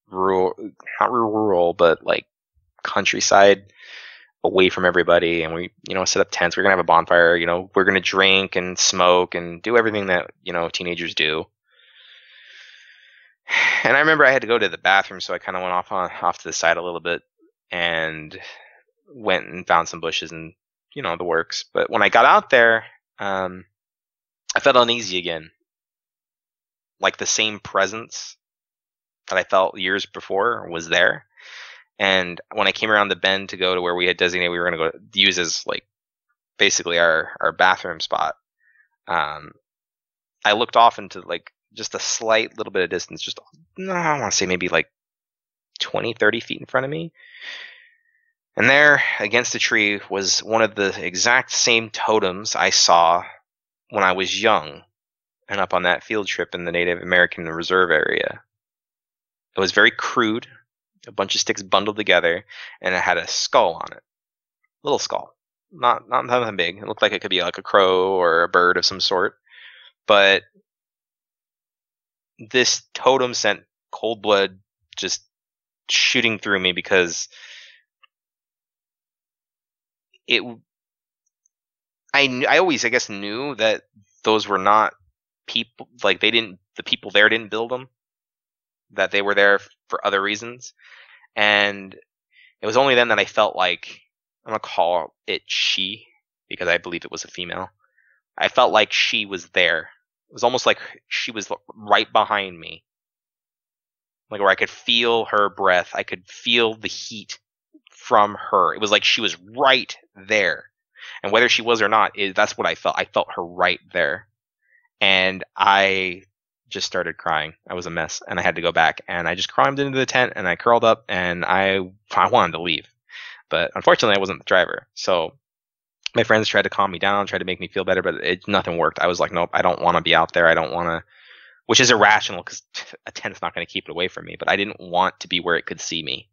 rural, not rural, but countryside, away from everybody. And we, set up tents. We're going to have a bonfire. We're going to drink and smoke and do everything that, teenagers do. And I remember I had to go to the bathroom, so I kind of went off to the side a little bit and went and found some bushes and, the works. But when I got out there, I felt uneasy again. The same presence that I felt years before was there. And when I came around the bend to go to where we had designated we were going to go use as basically our bathroom spot, I looked off into just a slight little bit of distance, just, I want to say maybe 20, 30 feet in front of me. And there, against a tree, was one of the exact same totems I saw when I was young and up on that field trip in the Native American Reserve area. It was very crude, a bunch of sticks bundled together, and it had a skull on it. Little skull. Not nothing big. It looked like it could be a crow or a bird of some sort. But this totem sent cold blood just shooting through me, because I always, I guess, knew that those were not people, the people there didn't build them, that they were there for other reasons. And it was only then that I felt I'm going to call it she, because I believe it was a female. I felt like she was there. It was almost like she was right behind me. Where I could feel her breath. I could feel the heat from her. It was like she was right there. And whether she was or not, that's what I felt. I felt her right there. And I just started crying. I was a mess, and I had to go back. And I just climbed into the tent, and I curled up, and I wanted to leave. But unfortunately, I wasn't the driver. So my friends tried to calm me down, tried to make me feel better, but nothing worked. I was like, nope, I don't want to be out there. I don't want to, which is irrational because a tent's not going to keep it away from me. But I didn't want to be where it could see me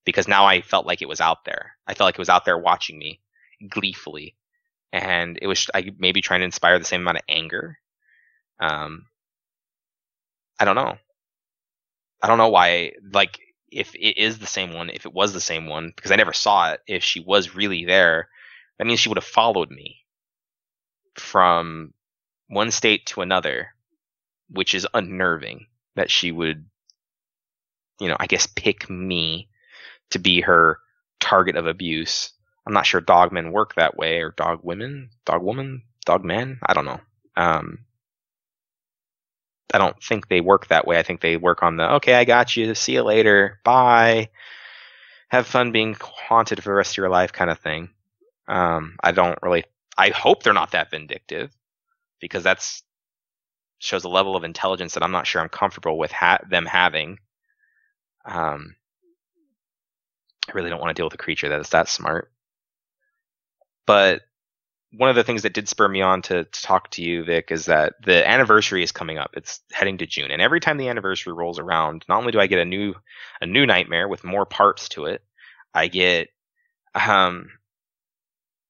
because now I felt like it was out there. I felt like it was out there watching me gleefully. And it was maybe trying to inspire the same amount of anger. I don't know. I don't know why, like, if it is the same one, if it was the same one, because I never saw it, if she was really there, that means she would have followed me from one state to another, which is unnerving that she would, I guess pick me to be her target of abuse. I'm not sure dogmen work that way, or dogwoman, dogmen. I don't know. I don't think they work that way. I think they work on the, okay, I got you. See you later. Bye. Have fun being haunted for the rest of your life kind of thing. I hope they're not that vindictive, because that's shows a level of intelligence that I'm not sure I'm comfortable with them having. I really don't want to deal with a creature that is that smart. But one of the things that did spur me on to talk to you, Vic, is that the anniversary is coming up. It's heading to June, and every time the anniversary rolls around, not only do I get a new nightmare with more parts to it, I get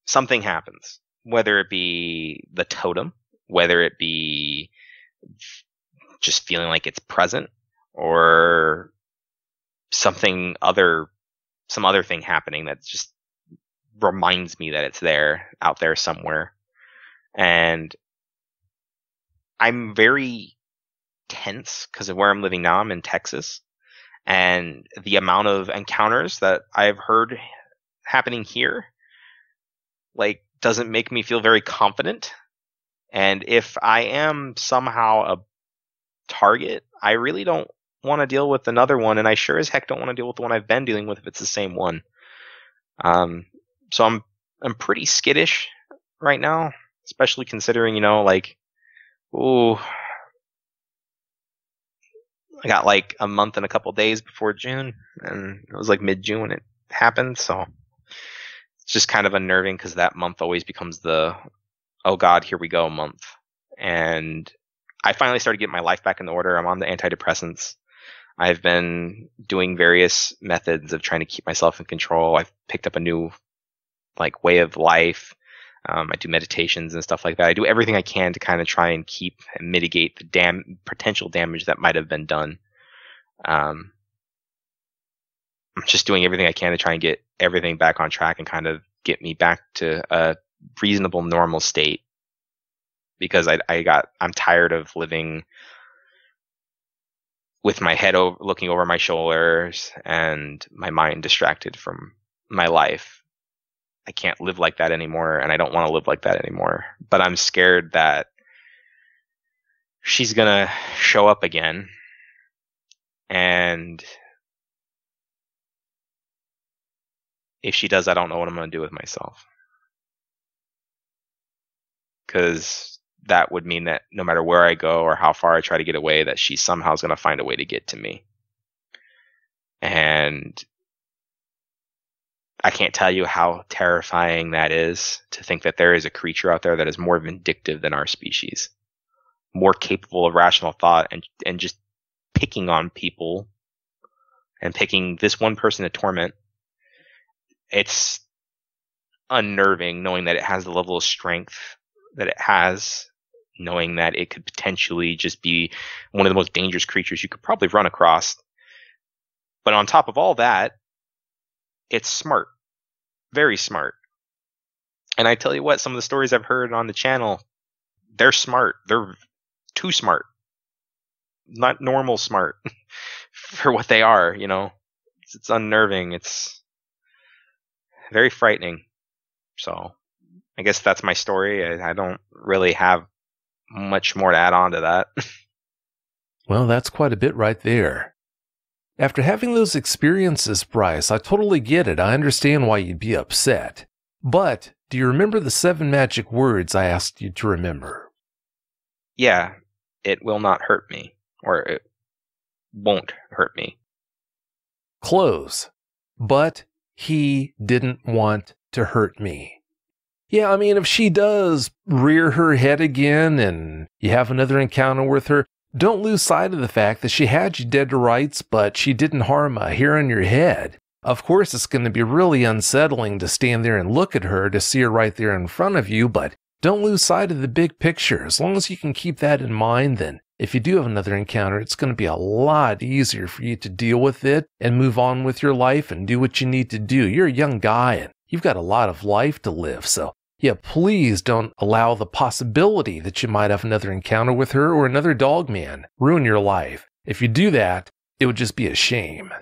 something happens. Whether it be the totem, whether it be just feeling like it's present, or some other thing happening that just reminds me that it's out there somewhere. And I'm very tense because of where I'm living now. I'm in Texas, and the amount of encounters that I've heard happening here, like, doesn't make me feel very confident. And if I am somehow a target, I really don't want to deal with another one, and I sure as heck don't want to deal with the one I've been dealing with if it's the same one. So I'm pretty skittish right now, especially considering, like, ooh, I got like a month and a couple days before June, and it was like mid-June when it happened. So it's just kind of unnerving because that month always becomes the, oh God, here we go month. And I finally started getting my life back in order. I'm on the antidepressants. I've been doing various methods of trying to keep myself in control. I've picked up a new way of life. I do meditations and stuff like that. I do everything I can to kind of try and keep and mitigate the potential damage that might have been done. I'm just doing everything I can to try and get everything back on track and kind of get me back to a reasonable, normal state. Because I'm tired of living with my head looking over my shoulders and my mind distracted from my life. I can't live like that anymore, and I don't want to live like that anymore. But I'm scared that she's going to show up again, and if she does, I don't know what I'm going to do with myself. Because that would mean that no matter where I go or how far I try to get away, that she somehow is going to find a way to get to me. And I can't tell you how terrifying that is, to think that there is a creature out there that is more vindictive than our species, more capable of rational thought, and just picking on people and picking this one person to torment. It's unnerving knowing that it has the level of strength that it has, knowing that it could potentially just be one of the most dangerous creatures you could probably run across. But on top of all that, it's smart. Very smart. And I tell you what, some of the stories I've heard on the channel, they're smart. They're too smart. Not normal smart for what they are, It's unnerving. It's very frightening. So I guess that's my story. I don't really have much more to add on to that. Well, that's quite a bit right there. After having those experiences, Bryce, I totally get it. I understand why you'd be upset. But do you remember the 7 magic words I asked you to remember? Yeah. it will not hurt me, or it won't hurt me. Close. But he didn't want to hurt me. Yeah, I mean, if she does rear her head again and you have another encounter with her, don't lose sight of the fact that she had you dead to rights, but she didn't harm a hair on your head. Of course, it's going to be really unsettling to stand there and look at her to see her right there in front of you, but don't lose sight of the big picture. As long as you can keep that in mind, then if you do have another encounter, it's going to be a lot easier for you to deal with it and move on with your life and do what you need to do. You're a young guy and you've got a lot of life to live, so yeah, please don't allow the possibility that you might have another encounter with her or another dogman ruin your life. If you do that, it would just be a shame.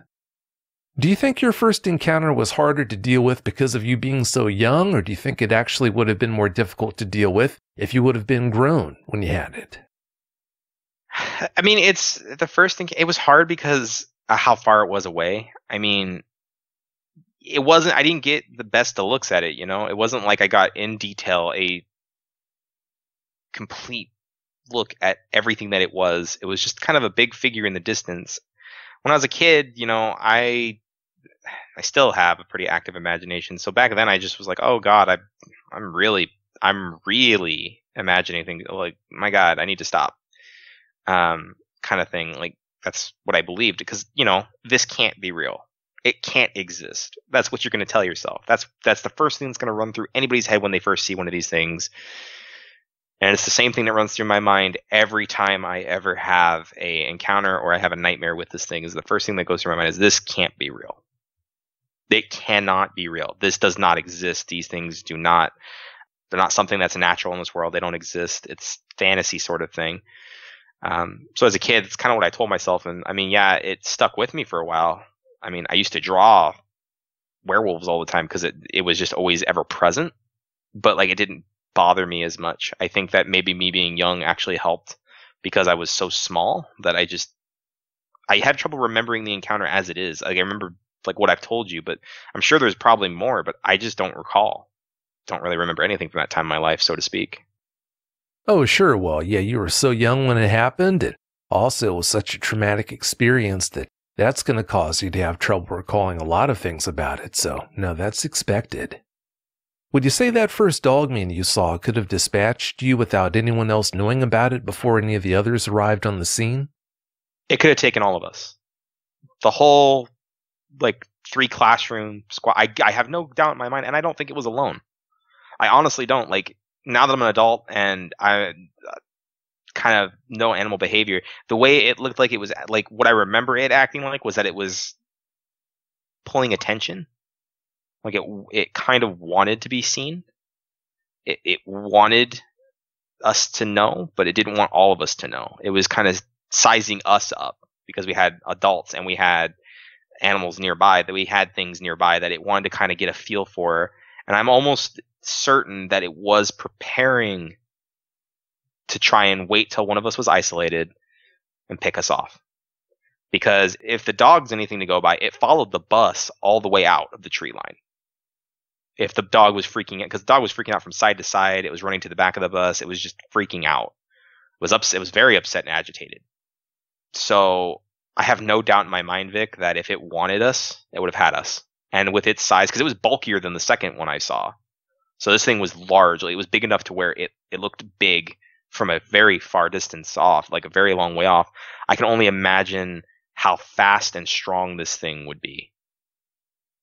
Do you think your first encounter was harder to deal with because of you being so young, or do you think it actually would have been more difficult to deal with if you would have been grown when you had it? I mean, it's the first thing. It was hard because how far it was away. I mean, it wasn't, I didn't get the best of looks at it, you know? It wasn't like I got in detail a complete look at everything that it was. It was just kind of a big figure in the distance. When I was a kid, you know, I still have a pretty active imagination. So back then I just was like, oh God, I'm really imagining things like, my God, I need to stop. Kind of thing. Like, that's what I believed, because, you know, this can't be real. It can't exist. That's what you're going to tell yourself. That's the first thing that's going to run through anybody's head when they first see one of these things. And it's the same thing that runs through my mind every time I ever have a encounter or I have a nightmare with this thing. Is the first thing that goes through my mind is, this can't be real. It cannot be real. This does not exist. These things they're not something that's natural in this world. They don't exist. It's fantasy sort of thing. So as a kid, it's kind of what I told myself. And I mean, yeah, it stuck with me for a while. I mean, I used to draw werewolves all the time because it was just always ever present, but like, it didn't bother me as much. I think that maybe me being young actually helped, because I was so small that I had trouble remembering the encounter as it is. Like, I remember like what I've told you, but I'm sure there's probably more, but I just don't recall. Don't really remember anything from that time in my life, so to speak. Oh, sure. Well, yeah, you were so young when it happened, and also it was such a traumatic experience that's going to cause you to have trouble recalling a lot of things about it. So, no, that's expected. Would you say that first dogman you saw could have dispatched you without anyone else knowing about it before any of the others arrived on the scene? It could have taken all of us. The whole, like, 3-classroom squad. I have no doubt in my mind, and I don't think it was alone. I honestly don't. Like, now that I'm an adult and I kind of know animal behavior, the way it looked like it was, like, what I remember it acting like was that it was pulling attention. Like, it kind of wanted to be seen. It wanted us to know, but it didn't want all of us to know. It was kind of sizing us up because we had adults and we had animals nearby, that we had things nearby that it wanted to kind of get a feel for. And I'm almost certain that it was preparing to try and wait till one of us was isolated and pick us off. Because if the dog's anything to go by, it followed the bus all the way out of the tree line. If the dog was freaking out, because the dog was freaking out from side to side, it was running to the back of the bus, it was just freaking out. It was upset. It was very upset and agitated. So I have no doubt in my mind, Vic, that if it wanted us, it would have had us. And with its size, because it was bulkier than the second one I saw. So this thing was large. It was big enough to where it looked big from a very far distance off, like a very long way off. I can only imagine how fast and strong this thing would be.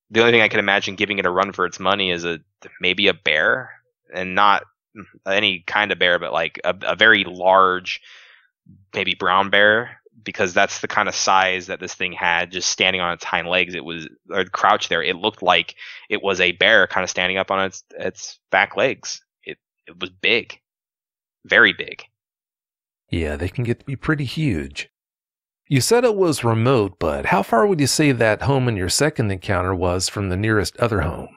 The only thing I can imagine giving it a run for its money is maybe a bear, and not any kind of bear, but like a very large, maybe brown bear, because that's the kind of size that this thing had, just standing on its hind legs. It was, or crouched there. It looked like it was a bear kind of standing up on its back legs. It was big, very big. Yeah, they can get to be pretty huge. You said it was remote, but how far would you say that home in your second encounter was from the nearest other home?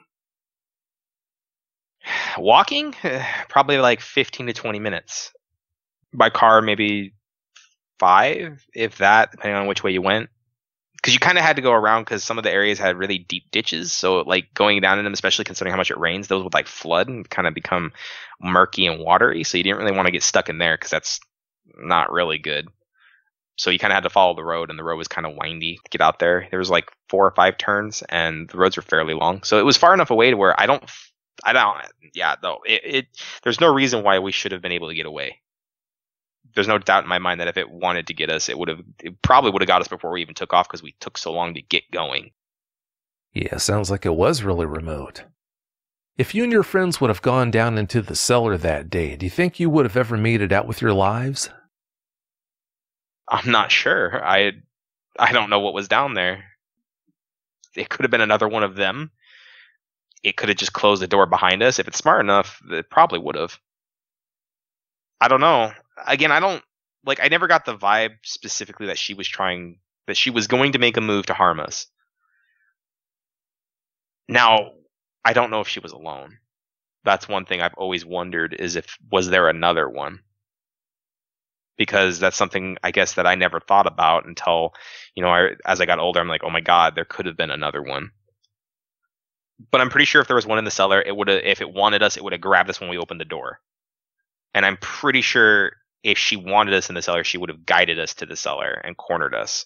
Walking, probably like 15 to 20 minutes. By car, maybe 5, if that, depending on which way you went. Because you kind of had to go around, because some of the areas had really deep ditches. So like going down in them, especially considering how much it rains, those would like flood and kind of become murky and watery. So you didn't really want to get stuck in there, because that's not really good. So you kind of had to follow the road, and the road was kind of windy to get out there. There was like 4 or 5 turns, and the roads were fairly long. So it was far enough away to where there's no reason why we should have been able to get away. There's no doubt in my mind that if it wanted to get us, it probably would have got us before we even took off, because we took so long to get going. Yeah, sounds like it was really remote. If you and your friends would have gone down into the cellar that day, do you think you would have ever made it out with your lives? I'm not sure. I don't know what was down there. It could have been another one of them. It could have just closed the door behind us. If it's smart enough, it probably would have. I don't know. Again, I never got the vibe specifically that she was going to make a move to harm us. Now, I don't know if she was alone. That's one thing I've always wondered, is was there another one? Because that's something, I guess, that I never thought about until, as I got older, I'm like, oh my God, there could have been another one. But I'm pretty sure if there was one in the cellar, if it wanted us, it would have grabbed us when we opened the door. And I'm pretty sure if she wanted us in the cellar, she would have guided us to the cellar and cornered us.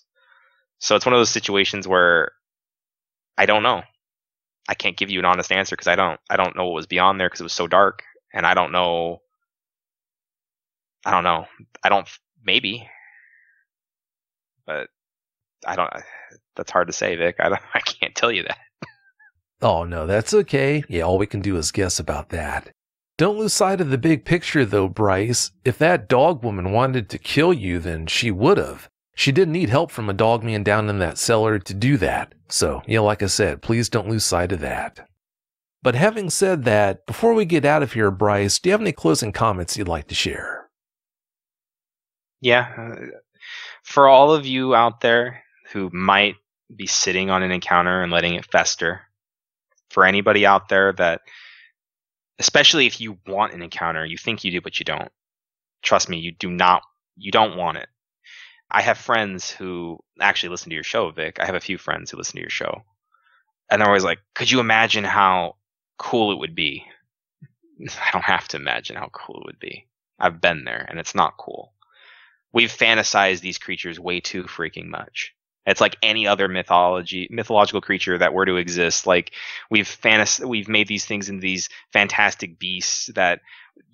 So it's one of those situations where I don't know. I can't give you an honest answer, because I don't know what was beyond there, because it was so dark, and I don't know. Maybe, but I don't. That's hard to say, Vic. I can't tell you that. Oh, no, that's okay. Yeah, all we can do is guess about that. Don't lose sight of the big picture, though, Bryce. If that Dogwoman wanted to kill you, then she would have. She didn't need help from a Dogman down in that cellar to do that. So, yeah, like I said, please don't lose sight of that. But having said that, before we get out of here, Bryce, do you have any closing comments you'd like to share? Yeah. For all of you out there who might be sitting on an encounter and letting it fester, for anybody out there that, especially if you want an encounter, you think you do, but you don't. Trust me, you don't want it. I have friends who actually listen to your show, Vic. I have a few friends who listen to your show. And they're always like, could you imagine how cool it would be? I don't have to imagine how cool it would be. I've been there, and it's not cool. We've fantasized these creatures way too freaking much. It's like any other mythological creature that were to exist. Like we've made these things into these fantastic beasts that,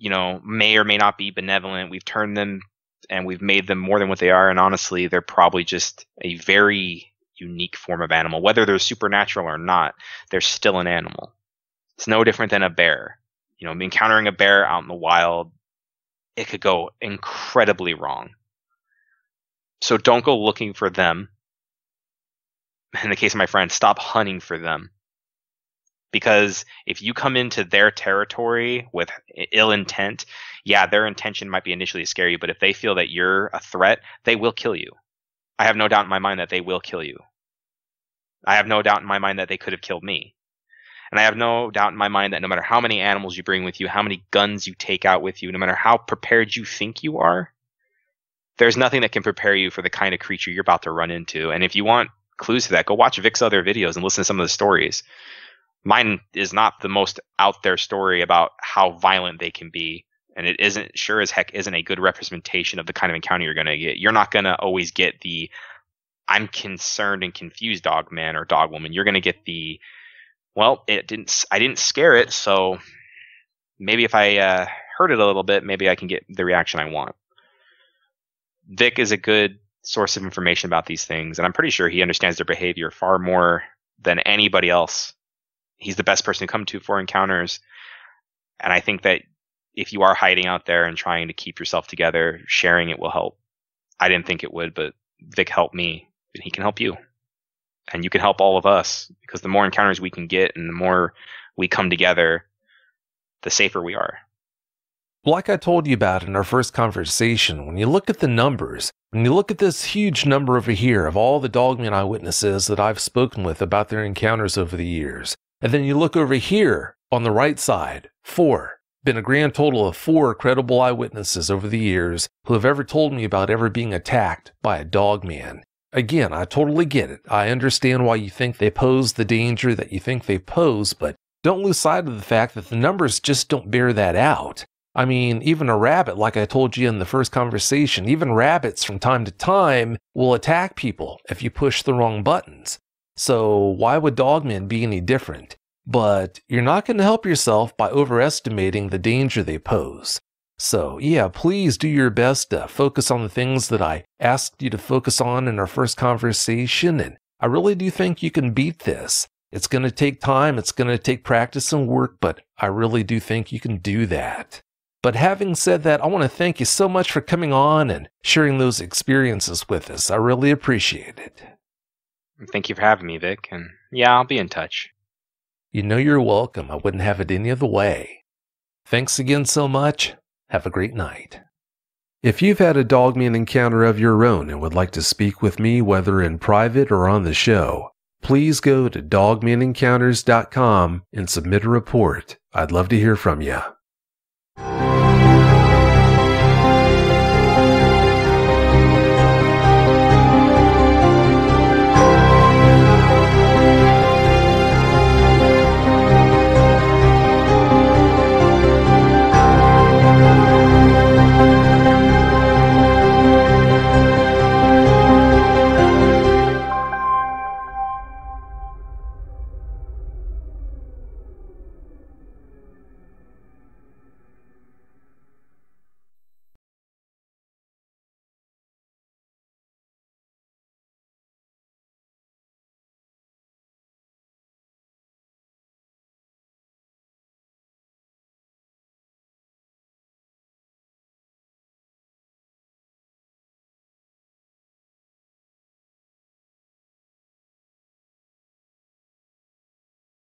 may or may not be benevolent. We've turned them and we've made them more than what they are. And honestly, they're probably just a very unique form of animal. Whether they're supernatural or not, they're still an animal. It's no different than a bear. Encountering a bear out in the wild, it could go incredibly wrong. So don't go looking for them. In the case of my friend, stop hunting for them. Because if you come into their territory with ill intent, yeah, their intention might be initially to scare you, but if they feel that you're a threat, they will kill you. I have no doubt in my mind that they will kill you. I have no doubt in my mind that they could have killed me. And I have no doubt in my mind that no matter how many animals you bring with you, how many guns you take out with you, no matter how prepared you think you are, there's nothing that can prepare you for the kind of creature you're about to run into. And if you want clues to that, go watch Vic's other videos and listen to some of the stories. Mine is not the most out there story about how violent they can be. And it isn't, sure as heck, isn't a good representation of the kind of encounter you're going to get. You're not going to always get the, I'm concerned and confused Dogman or Dogwoman. You're going to get the, well, I didn't scare it, so maybe if I hurt it a little bit, maybe I can get the reaction I want. Vic is a good source of information about these things, and I'm pretty sure he understands their behavior far more than anybody else. He's the best person to come to for encounters, and I think that if you are hiding out there and trying to keep yourself together, sharing it will help. I didn't think it would, but Vic helped me, and he can help you. And you can help all of us, because the more encounters we can get and the more we come together, the safer we are. Like I told you about in our first conversation, when you look at the numbers, when you look at this huge number over here of all the Dogman eyewitnesses that I've spoken with about their encounters over the years, and then you look over here on the right side, 4. Been a grand total of 4 credible eyewitnesses over the years who have ever told me about ever being attacked by a Dogman. Again, I totally get it. I understand why you think they pose the danger that you think they pose, but don't lose sight of the fact that the numbers just don't bear that out. I mean, even a rabbit, like I told you in the first conversation, even rabbits from time to time will attack people if you push the wrong buttons. So why would dogmen be any different? But you're not going to help yourself by overestimating the danger they pose. So yeah, please do your best to focus on the things that I asked you to focus on in our first conversation, and I really do think you can beat this. It's going to take time, it's going to take practice and work, but I really do think you can do that. But having said that, I want to thank you so much for coming on and sharing those experiences with us. I really appreciate it. Thank you for having me, Vic, and yeah, I'll be in touch. You know you're welcome. I wouldn't have it any other way. Thanks again so much. Have a great night. If you've had a Dogman encounter of your own and would like to speak with me, whether in private or on the show, please go to dogmenencounters.com and submit a report. I'd love to hear from you.